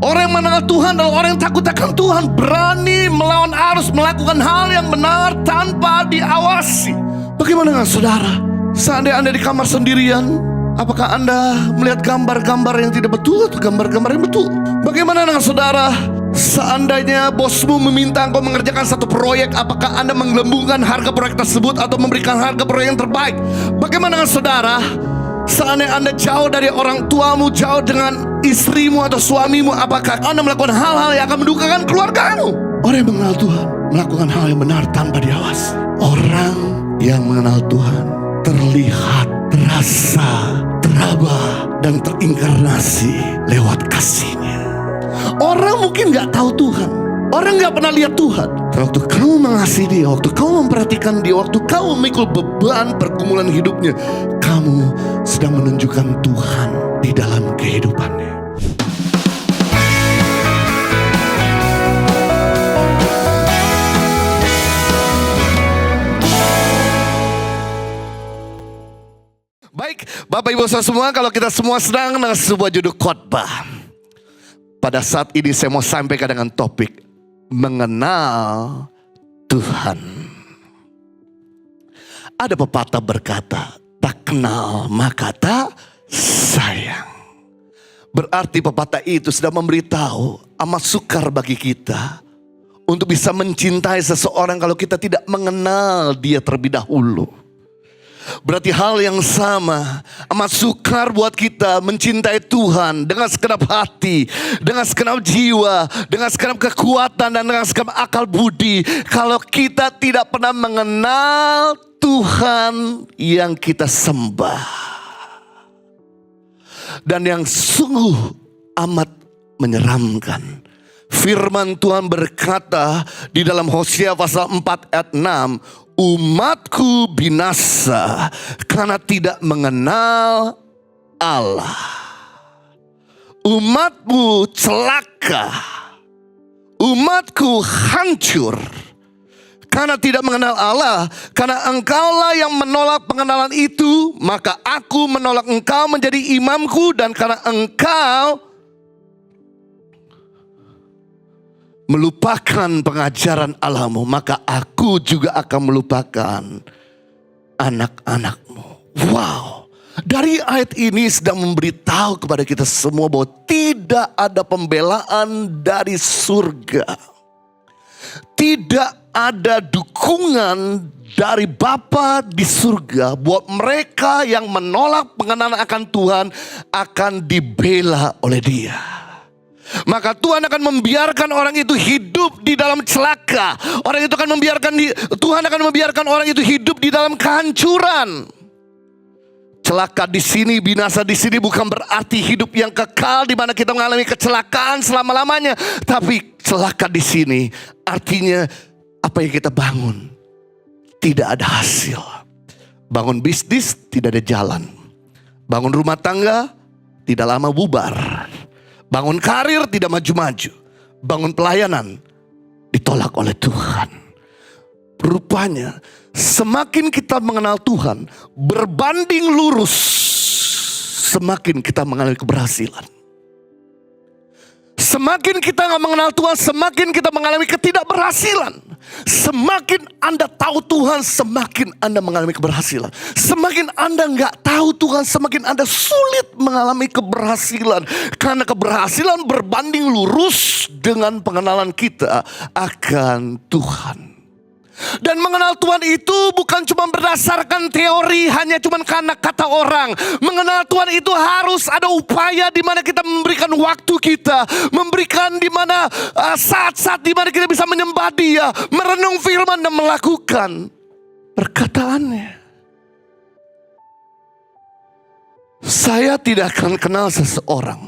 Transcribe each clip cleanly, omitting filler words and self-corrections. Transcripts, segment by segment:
Orang yang mengenal Tuhan adalah orang yang takut akan Tuhan, berani melawan arus, melakukan hal yang benar tanpa diawasi. Bagaimana dengan saudara? Seandainya Anda di kamar sendirian, apakah Anda melihat gambar-gambar yang tidak betul atau gambar-gambar yang betul? Bagaimana dengan saudara? Seandainya bosmu meminta engkau mengerjakan satu proyek, apakah Anda menggelembungkan harga proyek tersebut atau memberikan harga proyek yang terbaik? Bagaimana dengan saudara? Seandainya Anda jauh dari orang tuamu, jauh dengan istrimu atau suamimu, apakah Anda melakukan hal-hal yang akan mendukakan keluargamu? Orang yang mengenal Tuhan melakukan hal yang benar tanpa diawasi. Orang yang mengenal Tuhan terlihat, terasa, teraba, dan terinkarnasi lewat kasih-Nya. Orang mungkin gak tahu Tuhan, orang gak pernah lihat Tuhan. Waktu kamu mengasihi Dia, waktu kamu memperhatikan Dia, waktu kamu memikul beban pergumulan hidupnya, kamu sedang menunjukkan Tuhan di dalam kehidupannya. Baik, Bapak Ibu Saudara semua, kalau kita semua sedang dengan sebuah judul khotbah, pada saat ini saya mau sampaikan dengan topik mengenal Tuhan. Ada pepatah berkata, tak kenal maka tak sayang. Berarti pepatah itu sudah memberitahu amat sukar bagi kita untuk bisa mencintai seseorang kalau kita tidak mengenal dia terlebih dahulu. Berarti hal yang sama, amat sukar buat kita mencintai Tuhan dengan segenap hati, dengan segenap jiwa, dengan segenap kekuatan, dan dengan segenap akal budi, kalau kita tidak pernah mengenal Tuhan yang kita sembah. Dan yang sungguh amat menyeramkan, firman Tuhan berkata di dalam Hosea pasal 4 ayat 6, umatku binasa karena tidak mengenal Allah. Umatmu celaka, umatku hancur karena tidak mengenal Allah. Karena engkaulah yang menolak pengenalan itu, maka aku menolak engkau menjadi imamku. Dan karena engkau melupakan pengajaran Allahmu, maka aku juga akan melupakan anak-anakmu. Wow, dari ayat ini sedang memberitahu kepada kita semua bahwa tidak ada pembelaan dari surga, tidak ada dukungan dari Bapa di surga buat mereka yang menolak pengenalan akan Tuhan akan dibela oleh Dia. Maka Tuhan akan membiarkan orang itu hidup di dalam celaka. Tuhan akan membiarkan orang itu hidup di dalam kehancuran. Celaka di sini, binasa di sini bukan berarti hidup yang kekal di mana kita mengalami kecelakaan selama-lamanya. Tapi celaka di sini artinya apa yang kita bangun tidak ada hasil. Bangun bisnis tidak ada jalan. Bangun rumah tangga tidak lama bubar. Bangun karir tidak maju-maju. Bangun pelayanan ditolak oleh Tuhan. Rupanya semakin kita mengenal Tuhan, berbanding lurus semakin kita mengalami keberhasilan. Semakin kita gak mengenal Tuhan, semakin kita mengalami ketidakberhasilan. Semakin Anda tahu Tuhan, semakin Anda mengalami keberhasilan. Semakin Anda gak tahu Tuhan, semakin Anda sulit mengalami keberhasilan. Karena keberhasilan berbanding lurus dengan pengenalan kita akan Tuhan. Dan mengenal Tuhan itu bukan cuma berdasarkan teori, hanya cuma karena kata orang. Mengenal Tuhan itu harus ada upaya di mana kita memberikan waktu kita, memberikan di mana saat-saat di mana kita bisa menyembah Dia, merenung firman dan melakukan perkataannya. Saya tidak akan kenal seseorang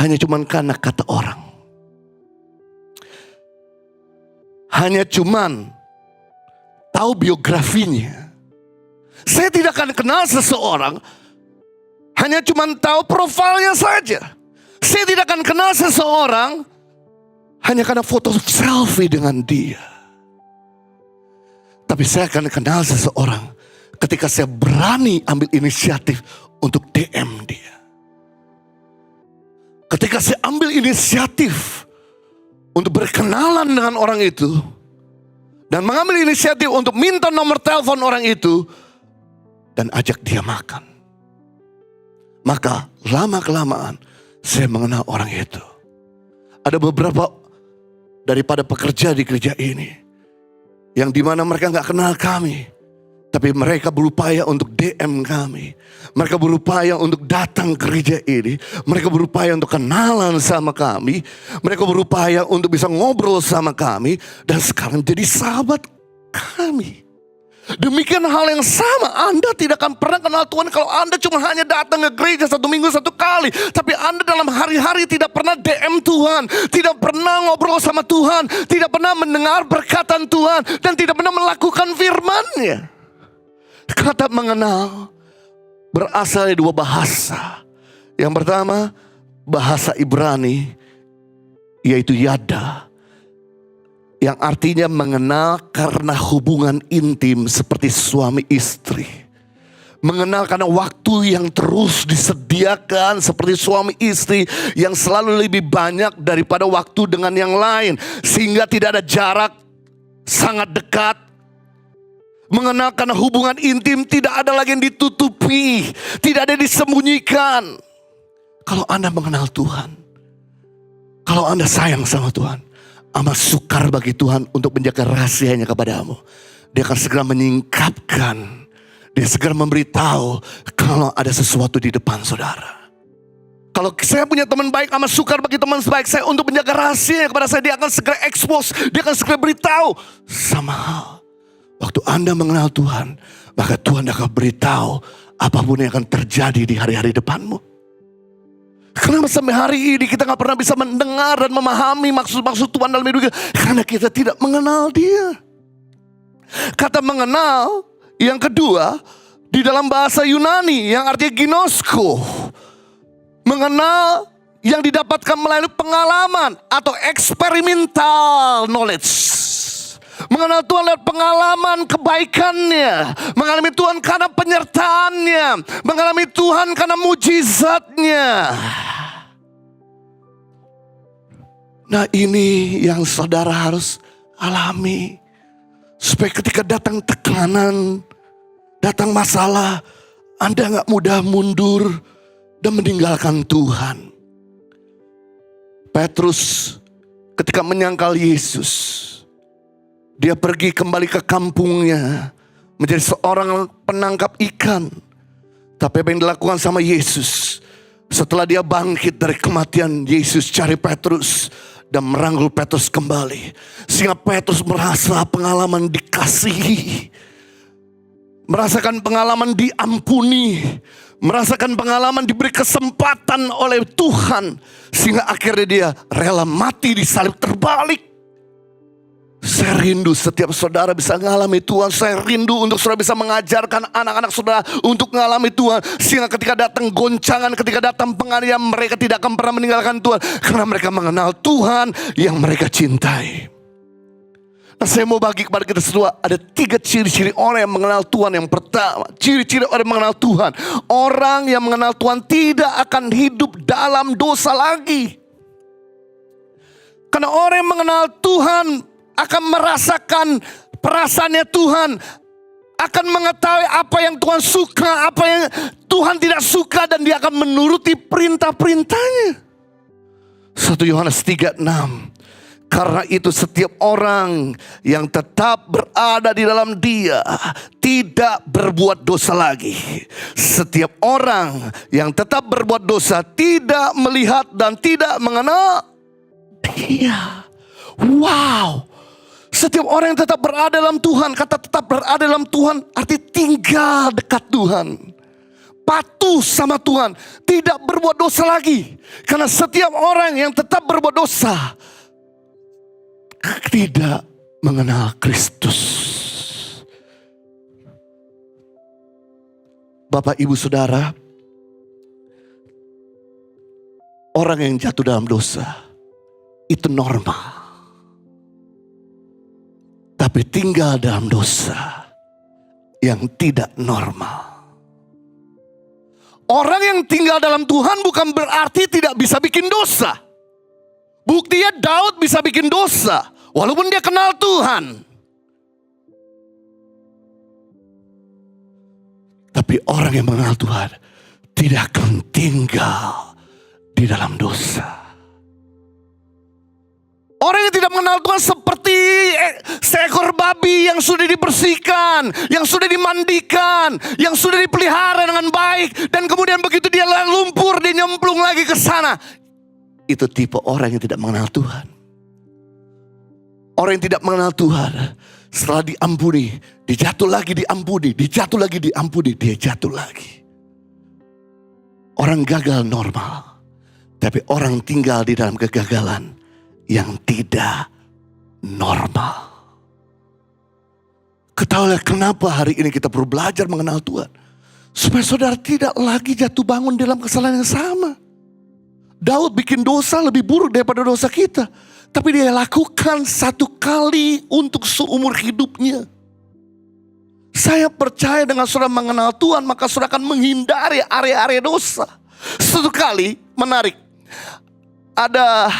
hanya cuma karena kata orang. Hanya cuman tahu biografinya. Saya tidak akan kenal seseorang hanya cuman tahu profilnya saja. Saya tidak akan kenal seseorang hanya karena foto selfie dengan dia. Tapi saya akan kenal seseorang ketika saya berani ambil inisiatif untuk DM dia. ketika saya ambil inisiatif untuk berkenalan dengan orang itu, dan mengambil inisiatif untuk minta nomor telepon orang itu, dan ajak dia makan, maka lama-kelamaan saya mengenal orang itu. Ada beberapa daripada pekerja di gereja ini, yang dimana mereka gak kenal kami, tapi mereka berupaya untuk DM kami. Mereka berupaya untuk datang ke gereja ini. Mereka berupaya untuk kenalan sama kami. Mereka berupaya untuk bisa ngobrol sama kami. Dan sekarang jadi sahabat kami. Demikian hal yang sama, Anda tidak akan pernah kenal Tuhan kalau Anda cuma hanya datang ke gereja 1 minggu 1 kali. Tapi Anda dalam hari-hari tidak pernah DM Tuhan, tidak pernah ngobrol sama Tuhan, tidak pernah mendengar perkataan Tuhan, dan tidak pernah melakukan firman-Nya. Kata mengenal berasal dari 2 bahasa. Yang pertama bahasa Ibrani, yaitu yada, yang artinya mengenal karena hubungan intim seperti suami istri. Mengenal karena waktu yang terus disediakan seperti suami istri, yang selalu lebih banyak daripada waktu dengan yang lain, sehingga tidak ada jarak, sangat dekat. Mengenal karena hubungan intim, tidak ada lagi yang ditutupi, tidak ada yang disembunyikan. Kalau Anda mengenal Tuhan, kalau Anda sayang sama Tuhan, amat sukar bagi Tuhan untuk menjaga rahasianya kepadamu. Dia akan segera menyingkapkan, dia segera memberitahu kalau ada sesuatu di depan saudara. Kalau saya punya teman baik, amat sukar bagi teman baik saya untuk menjaga rahasianya kepada saya. Dia akan segera expose, dia akan segera beritahu. Sama hal, waktu Anda mengenal Tuhan, maka Tuhan akan beritahu apapun yang akan terjadi di hari-hari depanmu. Kenapa sampai hari ini kita gak pernah bisa mendengar dan memahami maksud-maksud Tuhan dalam hidup kita? Karena kita tidak mengenal Dia. Kata mengenal yang kedua di dalam bahasa Yunani yang artinya ginosko. Mengenal yang didapatkan melalui pengalaman atau experimental knowledge. Mengenal Tuhan lewat pengalaman kebaikannya. Mengalami Tuhan karena penyertaannya. Mengalami Tuhan karena mujizatnya. Nah, ini yang saudara harus alami. Supaya ketika datang tekanan, datang masalah, Anda gak mudah mundur dan meninggalkan Tuhan. Petrus ketika menyangkal Yesus, dia pergi kembali ke kampungnya menjadi seorang penangkap ikan. Tapi apa yang dilakukan sama Yesus, setelah dia bangkit dari kematian, Yesus cari Petrus dan merangkul Petrus kembali. Sehingga Petrus merasa pengalaman dikasihi, merasakan pengalaman diampuni, merasakan pengalaman diberi kesempatan oleh Tuhan. Sehingga akhirnya dia rela mati di salib terbalik. Saya rindu setiap saudara bisa mengalami Tuhan. Saya rindu untuk saudara bisa mengajarkan anak-anak saudara untuk mengalami Tuhan. Sehingga ketika datang goncangan, ketika datang penganiayaan, mereka tidak akan pernah meninggalkan Tuhan. Karena mereka mengenal Tuhan yang mereka cintai. Nah, saya mau bagi kepada kita semua, ada 3 ciri-ciri orang yang mengenal Tuhan. Yang pertama, ciri-ciri orang yang mengenal Tuhan. Orang yang mengenal Tuhan tidak akan hidup dalam dosa lagi. Karena orang yang mengenal Tuhan akan merasakan perasaannya Tuhan, akan mengetahui apa yang Tuhan suka, apa yang Tuhan tidak suka, dan dia akan menuruti perintah-perintahnya. 1 Yohanes 3:6. Karena itu setiap orang yang tetap berada di dalam Dia tidak berbuat dosa lagi. Setiap orang yang tetap berbuat dosa tidak melihat dan tidak mengenal Dia. Wow. Setiap orang yang tetap berada dalam Tuhan, kata tetap berada dalam Tuhan arti tinggal dekat Tuhan, patuh sama Tuhan, tidak berbuat dosa lagi. Karena setiap orang yang tetap berbuat dosa tidak mengenal Kristus. Bapak, Ibu, Saudara, orang yang jatuh dalam dosa itu normal. Tapi tinggal dalam dosa yang tidak normal. Orang yang tinggal dalam Tuhan bukan berarti tidak bisa bikin dosa. Buktinya Daud bisa bikin dosa walaupun dia kenal Tuhan. Tapi orang yang mengenal Tuhan tidak akan tinggal di dalam dosa. Orang yang tidak mengenal Tuhan seperti seekor babi yang sudah dibersihkan, yang sudah dimandikan, yang sudah dipelihara dengan baik. Dan kemudian begitu dia lumpur, dia nyemplung lagi ke sana. Itu tipe orang yang tidak mengenal Tuhan. Orang yang tidak mengenal Tuhan, setelah diampuni, dia jatuh lagi diampuni, dia jatuh lagi diampuni, dia jatuh lagi. Orang gagal normal, tapi orang tinggal di dalam kegagalan yang tidak normal. Ketahuilah kenapa hari ini kita perlu belajar mengenal Tuhan. Supaya saudara tidak lagi jatuh bangun dalam kesalahan yang sama. Daud bikin dosa lebih buruk daripada dosa kita. Tapi dia lakukan satu kali untuk seumur hidupnya. Saya percaya dengan saudara mengenal Tuhan, maka saudara akan menghindari area-area dosa. Satu kali menarik. Ada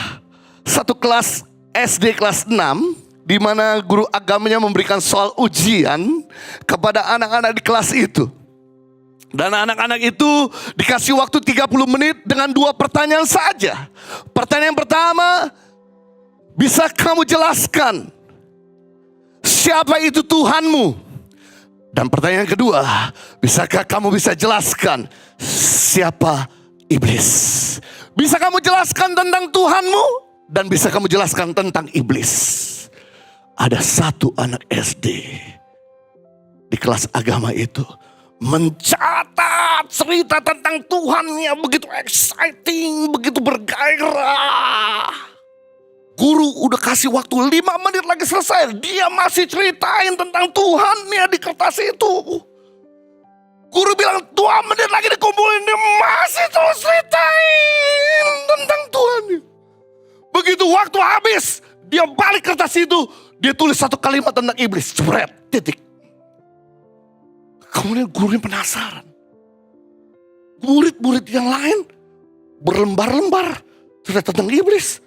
satu kelas SD kelas 6 di mana guru agamanya memberikan soal ujian kepada anak-anak di kelas itu. Dan anak-anak itu dikasih waktu 30 menit dengan 2 pertanyaan saja. Pertanyaan pertama, bisa kamu jelaskan siapa itu Tuhanmu? Dan pertanyaan kedua, bisakah kamu bisa jelaskan siapa iblis? Bisa kamu jelaskan tentang Tuhanmu? Dan bisa kamu jelaskan tentang iblis? Ada satu anak SD di kelas agama itu mencatat cerita tentang Tuhannya begitu exciting, begitu bergairah. Guru udah kasih waktu 5 menit lagi selesai, dia masih ceritain tentang Tuhannya di kertas itu. Guru bilang 2 menit lagi dikumpulin, dia masih terus ceritain tentang Tuhannya. Begitu waktu habis, dia balik kertas itu, dia tulis 1 kalimat tentang iblis, jebret, titik. Kemudian gurunya penasaran. Murid-murid yang lain berlembar-lembar cerita tentang iblis.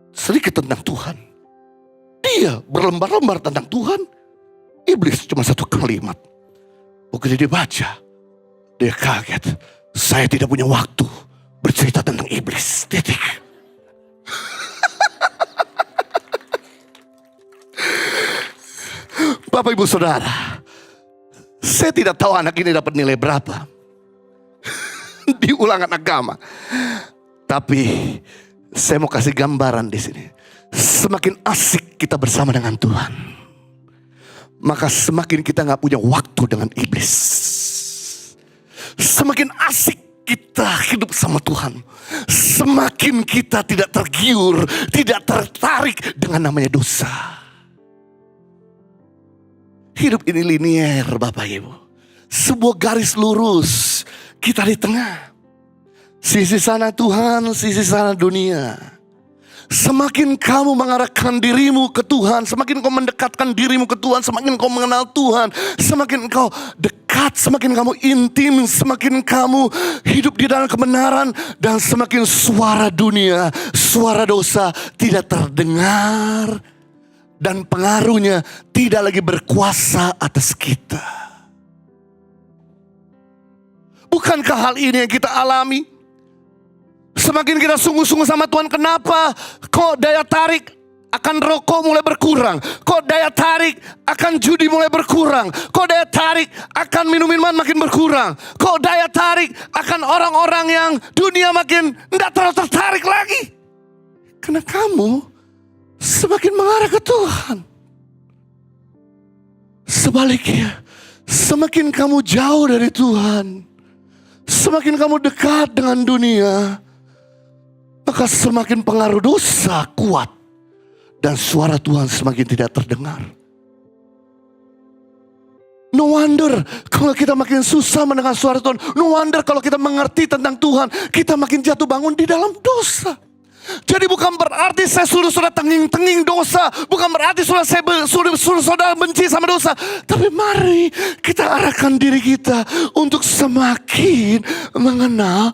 Sedikit tentang Tuhan. Dia berlembar-lembar tentang Tuhan. Iblis cuma 1 kalimat. Begitu dia baca, dia kaget. Saya tidak punya waktu bercerita tentang iblis, titik. Bapak ibu saudara, saya tidak tahu anak ini dapat nilai berapa di ulangan agama. Tapi saya mau kasih gambaran di sini. Semakin asik kita bersama dengan Tuhan, maka semakin kita gak punya waktu dengan iblis. Semakin asik kita hidup sama Tuhan, semakin kita tidak tergiur, tidak tertarik dengan namanya dosa. Hidup ini linier Bapak Ibu. Sebuah garis lurus, kita di tengah. Sisi sana Tuhan, sisi sana dunia. Semakin kamu mengarahkan dirimu ke Tuhan, semakin kau mendekatkan dirimu ke Tuhan, semakin kau mengenal Tuhan, semakin kau dekat, semakin kamu intim, semakin kamu hidup di dalam kebenaran, dan semakin suara dunia, suara dosa tidak terdengar, dan pengaruhnya tidak lagi berkuasa atas kita. Bukankah hal ini yang kita alami? Semakin kita sungguh-sungguh sama Tuhan, kenapa kok daya tarik akan rokok mulai berkurang? Kok daya tarik akan judi mulai berkurang? Kok daya tarik akan minum-minuman makin berkurang? Kok daya tarik akan orang-orang yang dunia makin tidak terlalu tertarik lagi? Karena kamu semakin mengarah ke Tuhan. Sebaliknya, semakin kamu jauh dari Tuhan, semakin kamu dekat dengan dunia, maka semakin pengaruh dosa kuat dan suara Tuhan semakin tidak terdengar. No wonder kalau kita makin susah mendengar suara Tuhan. No wonder kalau kita mengerti tentang Tuhan, kita makin jatuh bangun di dalam dosa. Jadi bukan berarti saya suruh saudara tenging-tenging dosa. Bukan berarti saya suruh saudara benci sama dosa. Tapi mari kita arahkan diri kita untuk semakin mengenal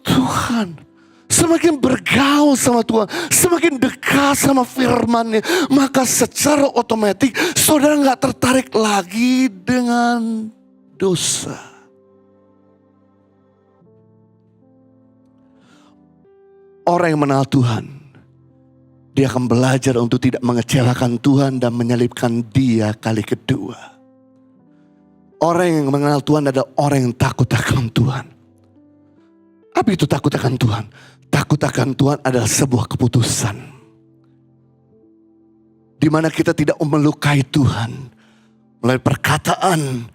Tuhan. Semakin bergaul sama Tuhan. Semakin dekat sama firman-Nya. Maka secara otomatis saudara gak tertarik lagi dengan dosa. Orang yang mengenal Tuhan, dia akan belajar untuk tidak mengecewakan Tuhan dan menyalibkan Dia kali kedua. Orang yang mengenal Tuhan adalah orang yang takut akan Tuhan. Apa itu takut akan Tuhan? Takut akan Tuhan adalah sebuah keputusan. Di mana kita tidak melukai Tuhan melalui perkataan,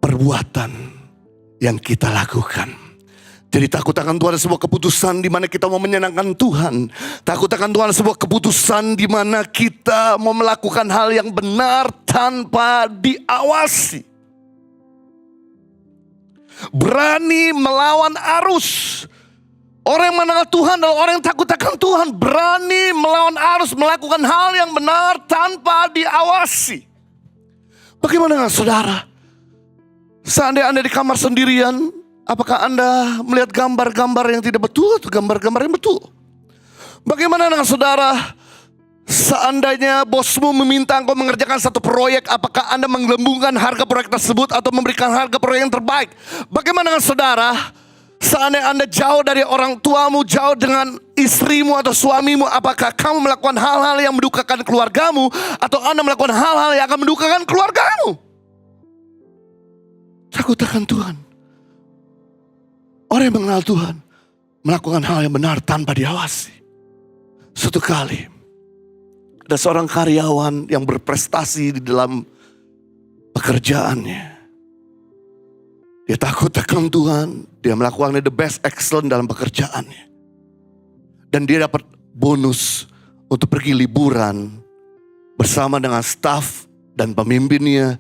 perbuatan yang kita lakukan. Jadi takut akan Tuhan adalah sebuah keputusan di mana kita mau menyenangkan Tuhan. Takut akan Tuhan adalah sebuah keputusan di mana kita mau melakukan hal yang benar tanpa diawasi. Berani melawan arus. Orang yang mengenal Tuhan adalah orang yang takut akan Tuhan. Berani melawan arus, melakukan hal yang benar tanpa diawasi. Bagaimana dengan saudara? Seandainya Anda di kamar sendirian, apakah Anda melihat gambar-gambar yang tidak betul atau gambar-gambar yang betul? Bagaimana dengan saudara? Seandainya bosmu meminta engkau mengerjakan satu proyek, apakah Anda menggelembungkan harga proyek tersebut atau memberikan harga proyek yang terbaik? Bagaimana dengan saudara? Seandainya Anda jauh dari orang tuamu, jauh dengan istrimu atau suamimu, apakah kamu melakukan hal-hal yang mendukakan keluargamu atau Anda melakukan hal-hal yang akan mendukakan keluargamu? Takut akan Tuhan. Orang yang mengenal Tuhan melakukan hal yang benar tanpa diawasi. Suatu kali ada seorang karyawan yang berprestasi di dalam pekerjaannya. Dia takut akan Tuhan, dia melakukan the best excellent dalam pekerjaannya. Dan dia dapat bonus untuk pergi liburan bersama dengan staf dan pemimpinnya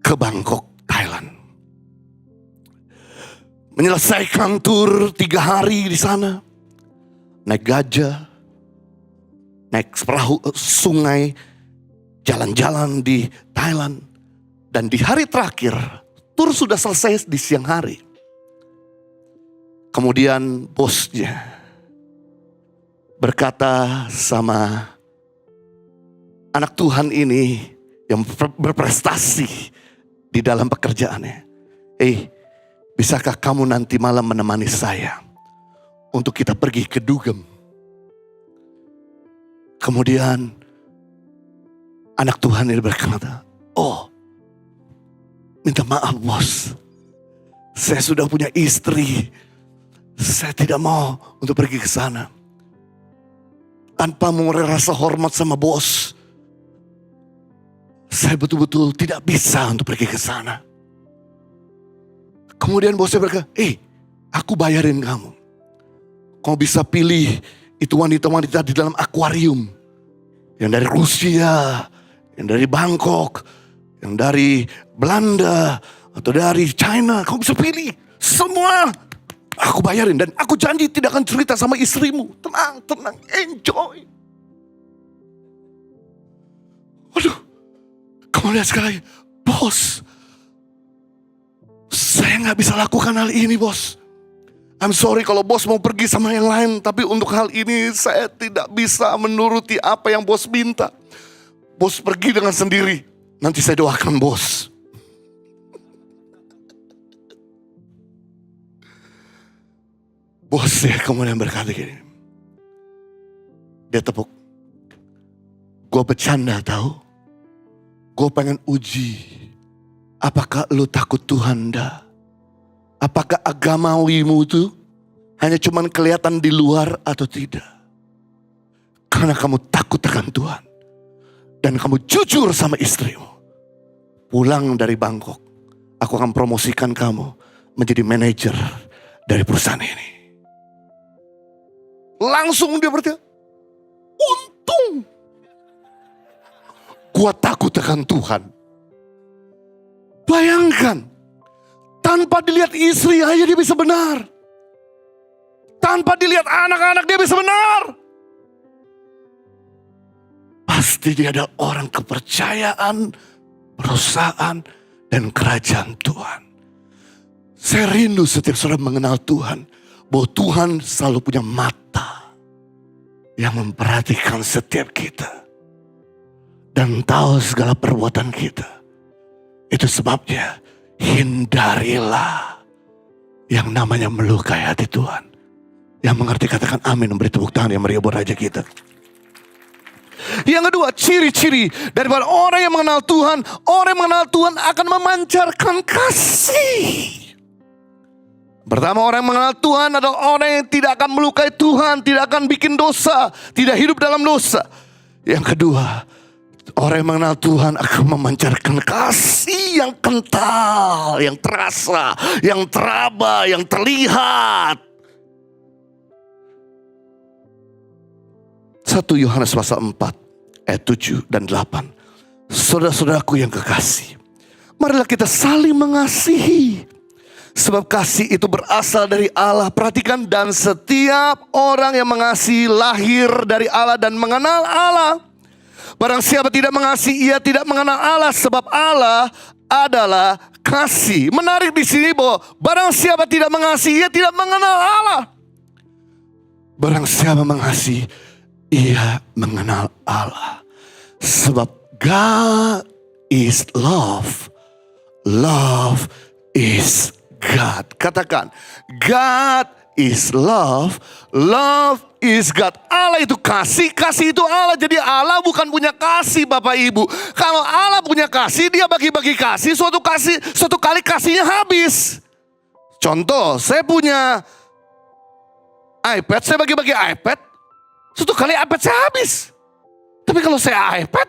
ke Bangkok, Thailand. Menyelesaikan tur 3 hari di sana. Naik gajah, naik perahu sungai, jalan-jalan di Thailand. Dan di hari terakhir, tur sudah selesai di siang hari. Kemudian bosnya berkata sama anak Tuhan ini yang berprestasi di dalam pekerjaannya. Bisakah kamu nanti malam menemani saya untuk kita pergi ke Dugem? Kemudian anak Tuhan ini berkata, minta maaf bos, saya sudah punya istri, saya tidak mau untuk pergi ke sana. Tanpa mengurangi rasa hormat sama bos, saya betul-betul tidak bisa untuk pergi ke sana. Kemudian bosnya berkata, aku bayarin kamu. Kamu bisa pilih itu wanita-wanita di dalam akuarium. Yang dari Rusia, yang dari Bangkok, yang dari Belanda, atau dari China. Kamu bisa pilih. Semua aku bayarin. Dan aku janji tidak akan cerita sama istrimu. Tenang, enjoy. Waduh, kamu lihat sekali, bos. Saya gak bisa lakukan hal ini bos. I'm sorry kalau bos mau pergi sama yang lain. Tapi untuk hal ini saya tidak bisa menuruti apa yang bos minta. Bos pergi dengan sendiri. Nanti saya doakan bos. Bos ya kemudian berkata gini. Dia tepuk. Gue bercanda tahu. Gue pengen uji. Apakah lu takut Tuhan dah? Apakah agamawimu itu hanya cuman kelihatan di luar atau tidak? Karena kamu takut akan Tuhan. Dan kamu jujur sama istrimu. Pulang dari Bangkok, aku akan promosikan kamu menjadi manajer dari perusahaan ini. Langsung dia berkata, untung gua takut akan Tuhan. Bayangkan, tanpa dilihat istri aja dia bisa benar. Tanpa dilihat anak-anak dia bisa benar. Pasti dia adalah orang kepercayaan, perusahaan, dan kerajaan Tuhan. Saya rindu setiap saudara mengenal Tuhan. Bahwa Tuhan selalu punya mata yang memperhatikan setiap kita. Dan tahu segala perbuatan kita. Itu sebabnya hindarilah yang namanya melukai hati Tuhan. Yang mengerti katakan amin, memberi tepuk tangan yang meriah buat Raja kita. Yang kedua, ciri-ciri daripada orang yang mengenal Tuhan. Orang yang mengenal Tuhan akan memancarkan kasih. Pertama, orang yang mengenal Tuhan adalah orang yang tidak akan melukai Tuhan, tidak akan bikin dosa, tidak hidup dalam dosa. Yang kedua, orang yang mengenal Tuhan akan memancarkan kasih yang kental, yang terasa, yang teraba, yang terlihat. 1 Yohanes pasal 4 ayat 7 dan 8. Saudara-saudaraku yang kekasih, marilah kita saling mengasihi. Sebab kasih itu berasal dari Allah. Perhatikan, dan setiap orang yang mengasihi lahir dari Allah dan mengenal Allah. Barang siapa tidak mengasihi, ia tidak mengenal Allah, sebab Allah adalah kasih. Menarik di sini bahwa barang siapa tidak mengasihi, ia tidak mengenal Allah. Barang siapa mengasihi, ia mengenal Allah. Sebab God is love. Love is God. Katakan, God is love. Love is God. Allah itu kasih, kasih itu Allah. Jadi Allah bukan punya kasih Bapak Ibu. Kalau Allah punya kasih, dia bagi-bagi kasih. Suatu kali kasihnya habis. Contoh, saya punya iPad, saya bagi-bagi iPad. Suatu kali iPad saya habis. Tapi kalau saya iPad,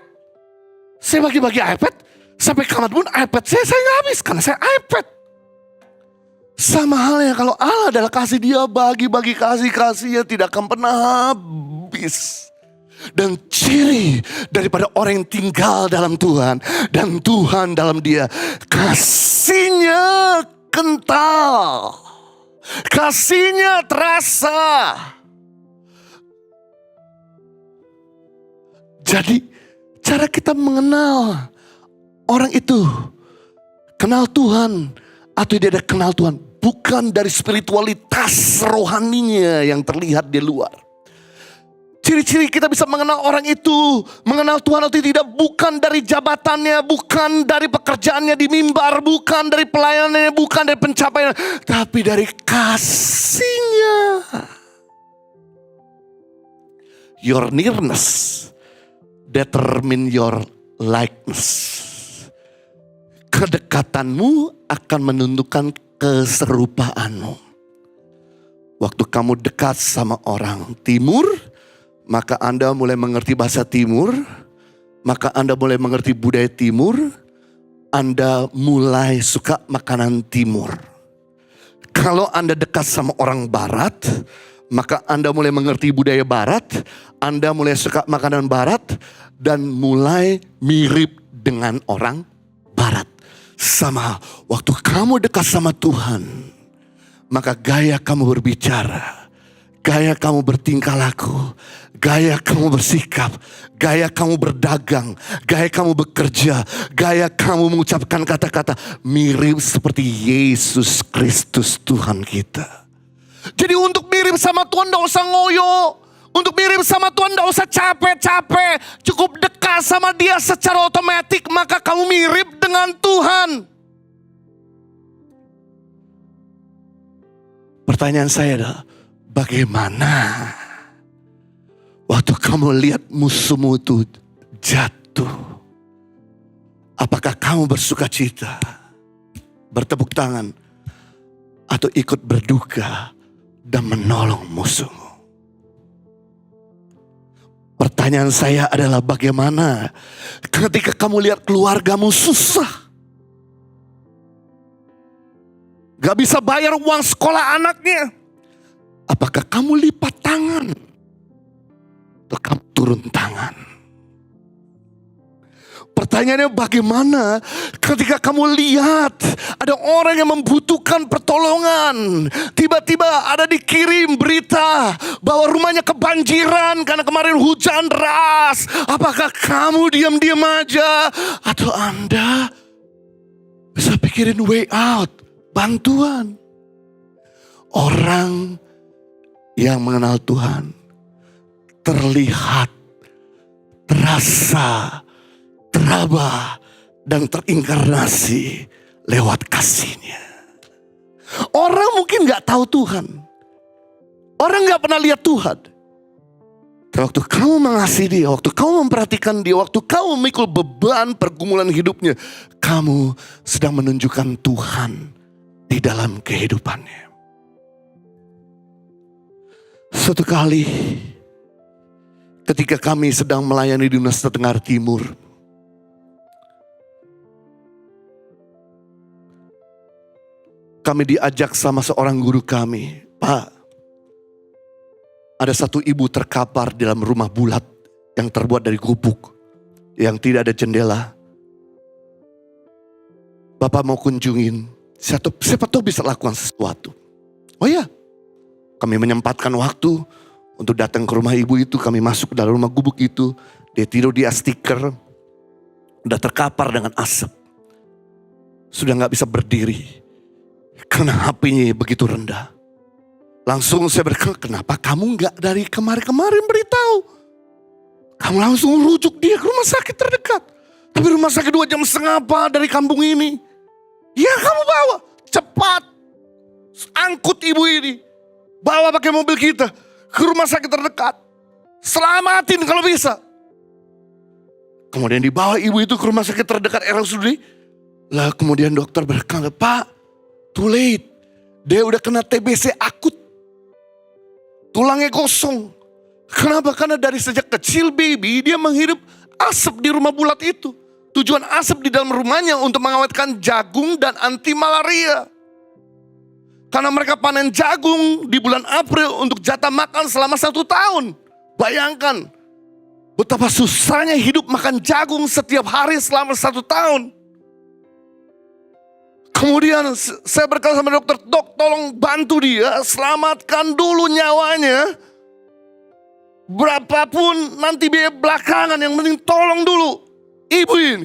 saya bagi-bagi iPad, sampai kapan pun iPad saya nggak habis karena saya iPad. Sama halnya kalau Allah adalah kasih, dia bagi-bagi kasih-kasihnya tidak akan pernah habis. Dan ciri daripada orang yang tinggal dalam Tuhan dan Tuhan dalam dia, kasihnya kental, kasihnya terasa. Jadi cara kita mengenal orang itu kenal Tuhan atau dia ada kenal Tuhan bukan dari spiritualitas rohaninya yang terlihat di luar. Ciri-ciri kita bisa mengenal orang itu, mengenal Tuhan atau tidak, bukan dari jabatannya, bukan dari pekerjaannya di mimbar, bukan dari pelayanannya, bukan dari pencapaiannya, tapi dari kasihnya. Your nearness determine your likeness. Kedekatanmu akan menentukan keserupaanmu. Waktu kamu dekat sama orang timur, maka Anda mulai mengerti bahasa timur, maka Anda mulai mengerti budaya timur, Anda mulai suka makanan timur. Kalau Anda dekat sama orang barat, maka Anda mulai mengerti budaya barat, Anda mulai suka makanan barat, dan mulai mirip dengan orang barat. Sama waktu kamu dekat sama Tuhan, maka gaya kamu berbicara, gaya kamu bertingkah laku, gaya kamu bersikap, gaya kamu berdagang, gaya kamu bekerja, gaya kamu mengucapkan kata-kata mirip seperti Yesus Kristus Tuhan kita. Jadi untuk mirip sama Tuhan gak usah ngoyo. Untuk mirip sama Tuhan gak usah capek-capek. Cukup dekat sama dia secara otomatis, maka kamu mirip dengan Tuhan. Pertanyaan saya adalah, bagaimana waktu kamu lihat musuhmu itu jatuh? Apakah kamu bersuka cita, bertepuk tangan, atau ikut berduka dan menolong musuhmu? Pertanyaan saya adalah, bagaimana ketika kamu lihat keluargamu susah, gak bisa bayar uang sekolah anaknya, apakah kamu lipat tangan atau kamu turun tangan? Pertanyaannya bagaimana ketika kamu lihat ada orang yang membutuhkan pertolongan. Tiba-tiba ada dikirim berita bahwa rumahnya kebanjiran karena kemarin hujan deras. Apakah kamu diam-diam aja? Atau Anda bisa pikirin way out, bantuan. Orang yang mengenal Tuhan terlihat, terasa, teraba, dan terinkarnasi lewat kasih-Nya. Orang mungkin gak tahu Tuhan. Orang gak pernah lihat Tuhan. Tapi waktu kamu mengasihi Dia, waktu kamu memperhatikan Dia, waktu kamu memikul beban pergumulan hidupnya, kamu sedang menunjukkan Tuhan di dalam kehidupannya. Suatu kali ketika kami sedang melayani di Nusa Tenggara Timur, kami diajak sama seorang guru kami, Pak, ada satu ibu terkapar di dalam rumah bulat yang terbuat dari gubuk, yang tidak ada jendela. Bapak mau kunjungin, siapa tahu bisa lakukan sesuatu. Oh ya, kami menyempatkan waktu untuk datang ke rumah ibu itu. Kami masuk ke dalam rumah gubuk itu. Dia tidur di stiker, udah terkapar dengan asap. Sudah gak bisa berdiri karena HP-nya begitu rendah. Langsung saya berkata, kenapa kamu gak dari kemarin-kemarin beritahu? Kamu langsung rujuk dia ke rumah sakit terdekat. Tapi rumah sakit 2,5 jam Pak dari kampung ini. Ya kamu bawa, cepat angkut ibu ini. Bawa pakai mobil kita ke rumah sakit terdekat. Selamatin kalau bisa. Kemudian dibawa ibu itu ke rumah sakit terdekat RSUD. Lah kemudian dokter berkata, Pak, too late. Dia udah kena TBC akut. Tulangnya kosong. Kenapa? Karena dari sejak kecil baby dia menghirup asap di rumah bulat itu. Tujuan asap di dalam rumahnya untuk mengawetkan jagung dan anti malaria. Karena mereka panen jagung di bulan April untuk jatah makan selama 1 tahun. Bayangkan betapa susahnya hidup makan jagung setiap hari selama 1 tahun. Kemudian saya berkata sama dokter, dok tolong bantu dia, selamatkan dulu nyawanya. Berapapun nanti biaya belakangan, yang penting tolong dulu ibu ini.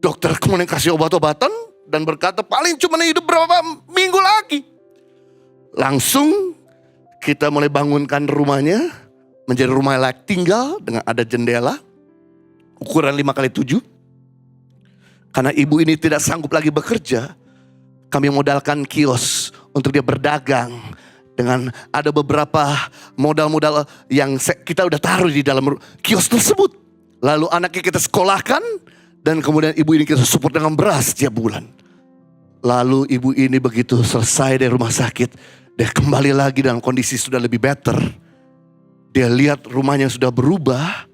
Dokter kemudian kasih obat-obatan dan berkata paling cuma hidup berapa minggu lagi. Langsung kita mulai bangunkan rumahnya menjadi rumah layak tinggal dengan ada jendela ukuran 5x7. Karena ibu ini tidak sanggup lagi bekerja, kami modalkan kios untuk dia berdagang. Dengan ada beberapa modal-modal yang kita udah taruh di dalam kios tersebut. Lalu anaknya kita sekolahkan dan kemudian ibu ini kita support dengan beras tiap bulan. Lalu ibu ini begitu selesai dari rumah sakit, dia kembali lagi dalam kondisi sudah lebih better. Dia lihat rumahnya sudah berubah.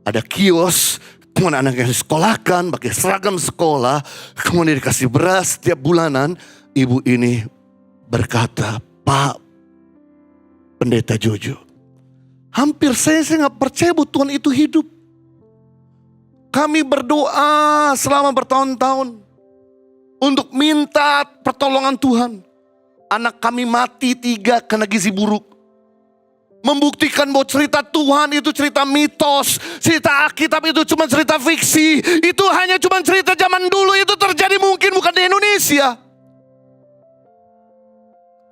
Ada kios. Kemudian anaknya disekolahkan. Pakai seragam sekolah. Kemudian dikasih beras setiap bulanan. Ibu ini berkata, Pak Pendeta Jojo, hampir saya gak percaya bahwa Tuhan itu hidup. Kami berdoa selama bertahun-tahun untuk minta pertolongan Tuhan. Anak kami mati 3 karena gizi buruk. Membuktikan bahwa cerita Tuhan itu cerita mitos. Cerita Alkitab itu cuma cerita fiksi. Itu hanya cuma cerita zaman dulu. Itu terjadi mungkin bukan di Indonesia.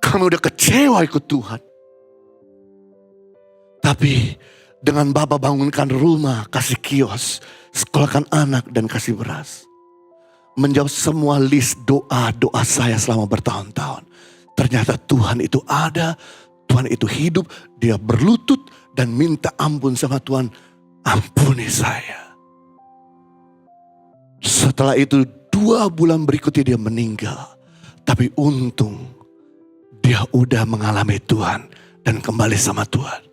Kami udah kecewa ikut Tuhan. Tapi dengan Bapak bangunkan rumah, kasih kios, sekolahkan anak dan kasih beras. Menjawab semua list doa-doa saya selama bertahun-tahun. Ternyata Tuhan itu ada, Tuhan itu hidup, dia berlutut dan minta ampun sama Tuhan. Ampuni saya. Setelah itu 2 bulan berikutnya dia meninggal. Tapi untung dia udah mengalami Tuhan dan kembali sama Tuhan.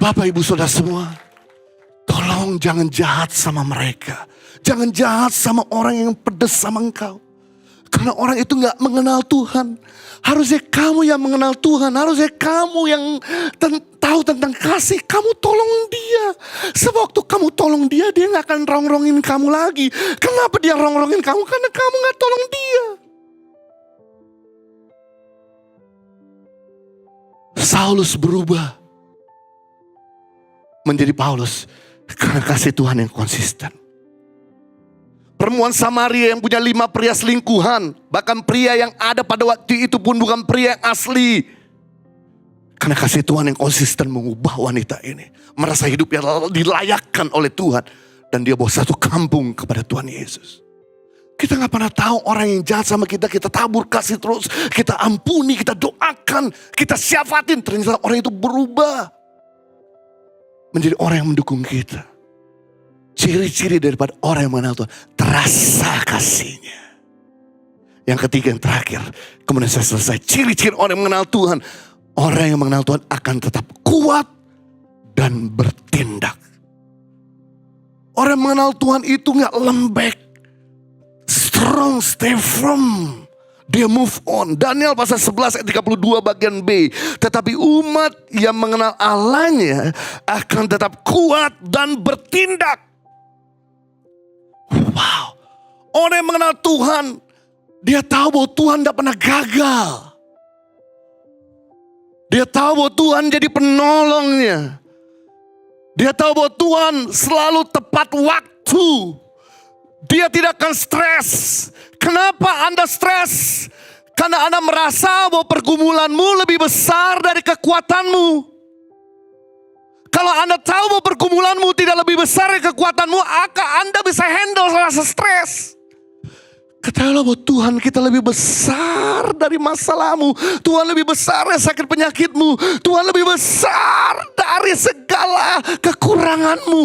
Bapak ibu saudara semua, tolong jangan jahat sama mereka. Jangan jahat sama orang yang pedas sama engkau. Karena orang itu gak mengenal Tuhan. Harusnya kamu yang mengenal Tuhan. Harusnya kamu yang tahu tentang kasih. Kamu tolong dia. Sebab waktu kamu tolong dia, dia gak akan rongrongin kamu lagi. Kenapa dia rongrongin kamu? Karena kamu gak tolong dia. Saulus berubah menjadi Paulus karena kasih Tuhan yang konsisten. Perempuan Samaria yang punya 5 pria selingkuhan. Bahkan pria yang ada pada waktu itu pun bukan pria yang asli. Karena kasih Tuhan yang konsisten mengubah wanita ini. Merasa hidupnya dilayakkan oleh Tuhan. Dan dia bawa satu kampung kepada Tuhan Yesus. Kita gak pernah tahu orang yang jahat sama kita. Kita tabur kasih terus. Kita ampuni, kita doakan. Kita syafatin. Ternyata orang itu berubah. Menjadi orang yang mendukung kita. Ciri-ciri daripada orang yang mengenal Tuhan. Terasa kasihnya. Yang ketiga, yang terakhir. Kemudian saya selesai. Ciri-ciri orang yang mengenal Tuhan. Orang yang mengenal Tuhan akan tetap kuat dan bertindak. Orang yang mengenal Tuhan itu gak lembek. Strong, stay firm. Dia move on. Daniel pasal 11 ayat 32 bagian B. Tetapi umat yang mengenal Allahnya akan tetap kuat dan bertindak. Wow. Orang yang mengenal Tuhan, dia tahu bahwa Tuhan tidak pernah gagal. Dia tahu bahwa Tuhan jadi penolongnya. Dia tahu bahwa Tuhan selalu tepat waktu. Dia tidak akan stres. Kenapa Anda stres? Karena Anda merasa bahwa pergumulanmu lebih besar dari kekuatanmu. Kalau Anda tahu bahwa pergumulanmu tidak lebih besar dari kekuatanmu, maka Anda bisa handle rasa stres. Ketahuilah bahwa Tuhan kita lebih besar dari masalahmu. Tuhan lebih besar dari sakit penyakitmu. Tuhan lebih besar dari segala kekuranganmu.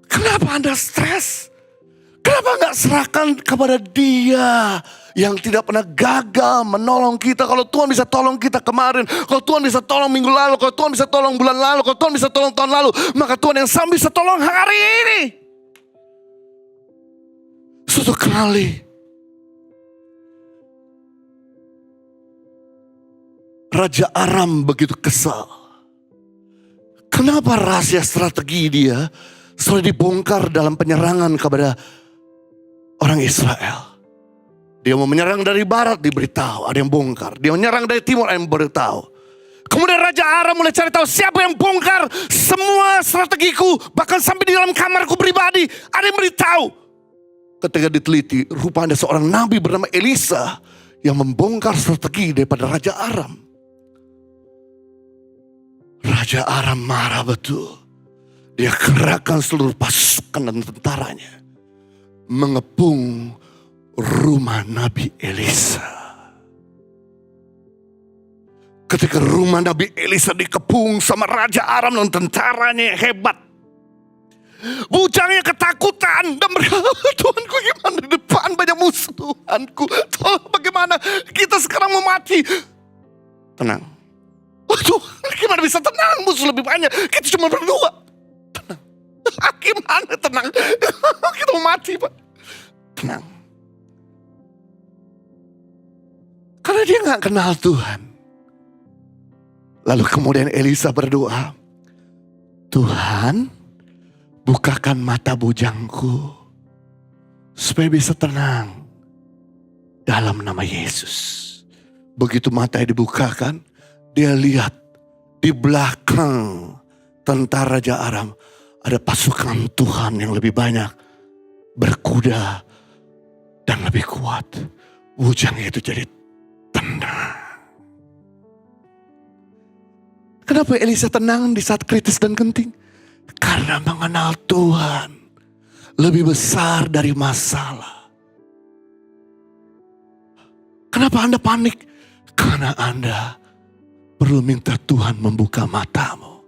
Kenapa Anda stres? Kenapa gak serahkan kepada Dia yang tidak pernah gagal menolong kita? Kalau Tuhan bisa tolong kita kemarin, kalau Tuhan bisa tolong minggu lalu, kalau Tuhan bisa tolong bulan lalu, kalau Tuhan bisa tolong tahun lalu, maka Tuhan yang sama bisa tolong hari ini. Suatu kali Raja Aram begitu kesal. Kenapa rahasia strategi dia sudah dibongkar dalam penyerangan kepada orang Israel? Dia mau menyerang dari barat, diberitahu, ada yang bongkar. Dia menyerang dari timur, ada yang beritahu. Kemudian Raja Aram mulai cari tahu siapa yang bongkar semua strategiku. Bahkan sampai di dalam kamarku pribadi, ada yang beritahu. Ketika diteliti, rupanya ada seorang nabi bernama Elisa yang membongkar strategi daripada Raja Aram. Raja Aram marah betul. Dia kerahkan seluruh pasukan dan tentaranya mengepung rumah Nabi Elisa. Ketika rumah Nabi Elisa dikepung sama Raja Aram dan tentaranya yang hebat, bujangnya ketakutan dan berkata, Tuhanku gimana di depan banyak musuh Tuhanku. Tuhan bagaimana kita sekarang mau mati. Tenang. Tuhan gimana bisa tenang, musuh lebih banyak. Kita cuma berdua. Tenang. Gimana tenang. Kita mau mati Pak. Tenang. Karena dia gak kenal Tuhan. Lalu kemudian Elisa berdoa, Tuhan bukakan mata bujangku supaya bisa tenang dalam nama Yesus. Begitu matanya dibukakan, dia lihat di belakang tentara Raja Aram ada pasukan Tuhan yang lebih banyak, berkuda dan lebih kuat. Bujangnya itu jadi tenang. Kenapa Elisa tenang di saat kritis dan genting? Karena mengenal Tuhan lebih besar dari masalah. Kenapa Anda panik? Karena Anda perlu minta Tuhan membuka matamu.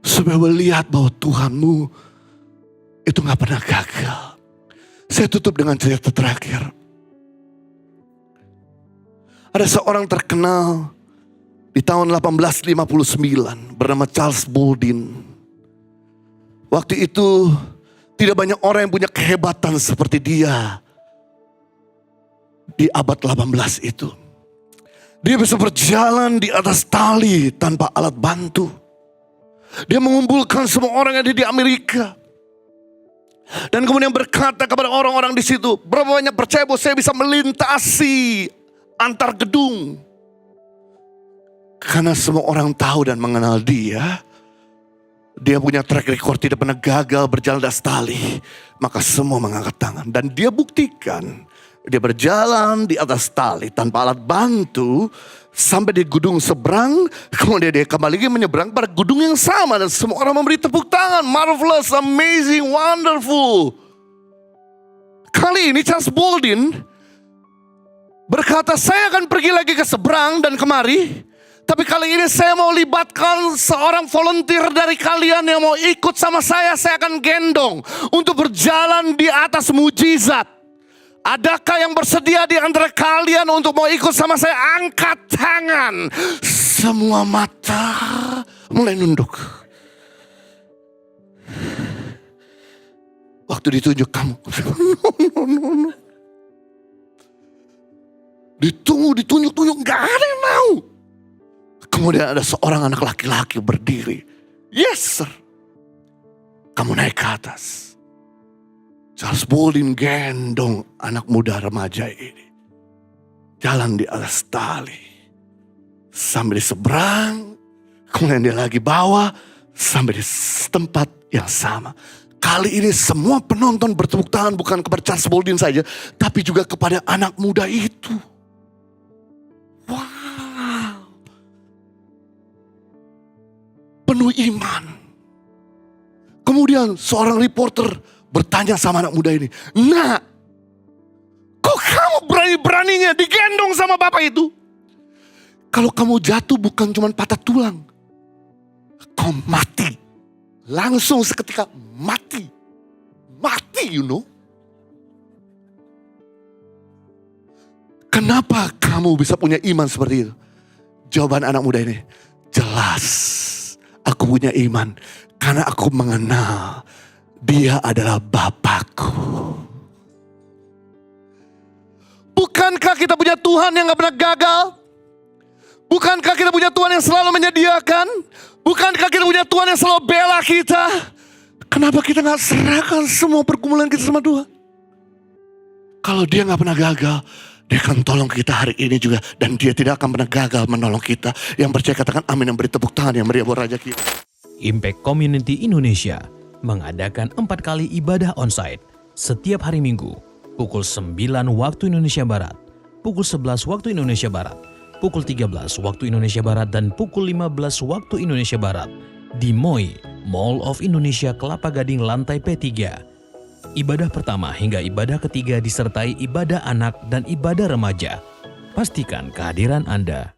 Supaya melihat bahwa Tuhanmu itu gak pernah gagal. Saya tutup dengan cerita terakhir. Ada seorang terkenal di tahun 1859 bernama Charles Baldwin. Waktu itu tidak banyak orang yang punya kehebatan seperti dia. di abad 18 itu. Dia bisa berjalan di atas tali tanpa alat bantu. Dia mengumpulkan semua orang yang ada di Amerika. Dan kemudian berkata kepada orang-orang di situ, berapa banyak percaya bahwa saya bisa melintasi antar gedung. Karena semua orang tahu dan mengenal dia. Dia punya track record, tidak pernah gagal berjalan di atas tali. Maka semua mengangkat tangan. Dan dia buktikan, dia berjalan di atas tali tanpa alat bantu. Sampai di gedung seberang. Kemudian dia kembali lagi menyeberang pada gedung yang sama. Dan semua orang memberi tepuk tangan. Marvelous, amazing, wonderful. Kali ini Charles Baldwin berkata, saya akan pergi lagi ke seberang dan kemari. Tapi kali ini saya mau libatkan seorang volunteer dari kalian yang mau ikut sama saya akan gendong untuk berjalan di atas mujizat. Adakah yang bersedia di antara kalian untuk mau ikut sama saya? Angkat tangan. Semua mata mulai nunduk. Waktu ditunjuk kamu. No. Ditunjuk, gak ada yang mau. Kemudian ada seorang anak laki-laki berdiri. Yes sir. Kamu naik ke atas. Charles Baldwin gendong anak muda remaja ini. Jalan di atas tali. Sampai di seberang. Kemudian dia lagi bawa. Sampai di tempat yang sama. Kali ini semua penonton bertepuk tangan bukan kepada Charles Baldwin saja. Tapi juga kepada anak muda itu. Wow. Penuh iman. Kemudian seorang reporter bertanya sama anak muda ini. Nah, kok kamu berani-beraninya digendong sama bapak itu? Kalau kamu jatuh bukan cuma patah tulang. Kau mati. Langsung seketika mati. Mati, you know. Kenapa kamu bisa punya iman seperti itu? Jawaban anak muda ini. Jelas. Aku punya iman karena aku mengenal dia adalah Bapakku. Bukankah kita punya Tuhan yang gak pernah gagal? Bukankah kita punya Tuhan yang selalu menyediakan? Bukankah kita punya Tuhan yang selalu bela kita? Kenapa kita gak serahkan semua pergumulan kita sama Tuhan? Kalau dia gak pernah gagal, dia akan tolong kita hari ini juga. Dan dia tidak akan pernah gagal menolong kita. Yang percaya katakan amin, yang beri tepuk tangan yang meriah buat Raja kita. Impact Community Indonesia mengadakan 4 kali ibadah onsite setiap hari Minggu. Pukul 9 waktu Indonesia Barat, pukul 11 waktu Indonesia Barat, pukul 13 waktu Indonesia Barat, dan pukul 15 waktu Indonesia Barat. Di MOI, Mall of Indonesia Kelapa Gading lantai P3. Ibadah pertama hingga ibadah ketiga disertai ibadah anak dan ibadah remaja. Pastikan kehadiran Anda.